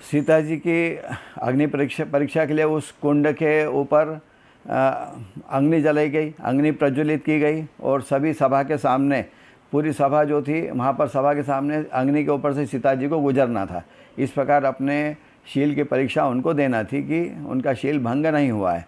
सीता जी की अग्नि परीक्षा के लिए उस कुंड के ऊपर अग्नि जलाई गई, अग्नि प्रज्वलित की गई और सभी सभा के सामने, पूरी सभा जो थी वहाँ पर सभा के सामने अग्नि के ऊपर से सीता जी को गुजरना था। इस प्रकार अपने शील की परीक्षा उनको देना थी कि उनका शील भंग नहीं हुआ है।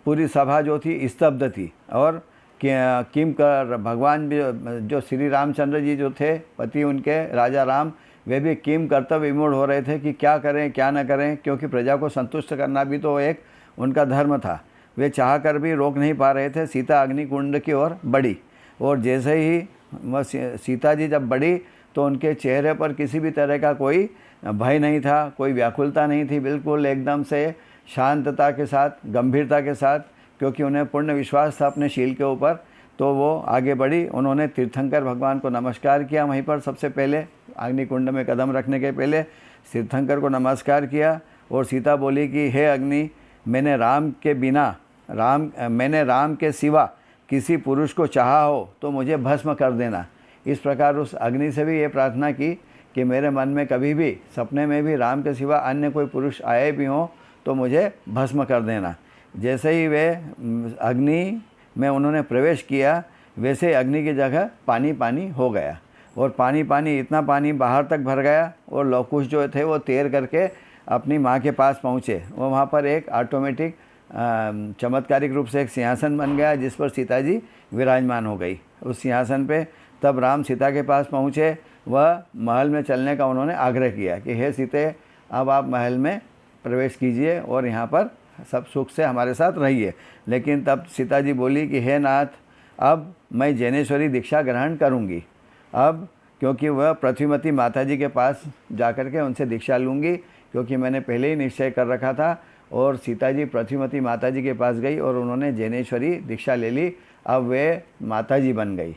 पूरी सभा जो थी स्तब्ध थी और किम कर भगवान भी, जो श्री रामचंद्र जी जो थे पति उनके राजा राम, वे भी किम कर्तव्य विमूढ़ हो रहे थे कि क्या करें क्या न करें, क्योंकि प्रजा को संतुष्ट करना भी तो एक उनका धर्म था। वे चाह कर भी रोक नहीं पा रहे थे। सीता अग्निकुंड की ओर बढ़ी और जैसे ही वह सीता जी जब बढ़ी तो उनके चेहरे पर किसी भी तरह का कोई भय नहीं था, कोई व्याकुलता नहीं थी, बिल्कुल एकदम से शांतता के साथ, गंभीरता के साथ, क्योंकि उन्हें पूर्ण विश्वास था अपने शील के ऊपर। तो वो आगे बढ़ी। उन्होंने तीर्थंकर भगवान को नमस्कार किया। वहीं पर सबसे पहले अग्निकुंड में कदम रखने के पहले तीर्थंकर को नमस्कार किया और सीता बोली कि हे अग्नि, मैंने राम के सिवा किसी पुरुष को चाहा हो तो मुझे भस्म कर देना। इस प्रकार उस अग्नि से भी ये प्रार्थना की कि मेरे मन में कभी भी सपने में भी राम के सिवा अन्य कोई पुरुष आए भी हों तो मुझे भस्म कर देना। जैसे ही वे अग्नि में उन्होंने प्रवेश किया, वैसे अग्नि की जगह पानी पानी हो गया और पानी पानी, इतना पानी बाहर तक भर गया और लवकुश जो थे वो तैर करके अपनी माँ के पास पहुँचे। वो वहाँ पर एक ऑटोमेटिक चमत्कारिक रूप से एक सिंहासन बन गया जिस पर सीता जी विराजमान हो गई। उस सिंहासन पे तब राम सीता के पास पहुँचे। वह महल में चलने का उन्होंने आग्रह किया कि हे सीते, अब आप महल में प्रवेश कीजिए और यहाँ पर सब सुख से हमारे साथ रहिए। लेकिन तब सीता जी बोली कि हे नाथ, अब मैं जैनेश्वरी दीक्षा ग्रहण करूँगी। अब क्योंकि वह पृथ्वीमती माता जी के पास जाकर के उनसे दीक्षा लूँगी, क्योंकि मैंने पहले ही निश्चय कर रखा था। और सीता जी पृथ्वीमती माता जी के पास गई और उन्होंने जैनेश्वरी दीक्षा ले ली। अब वे माता जी बन गई।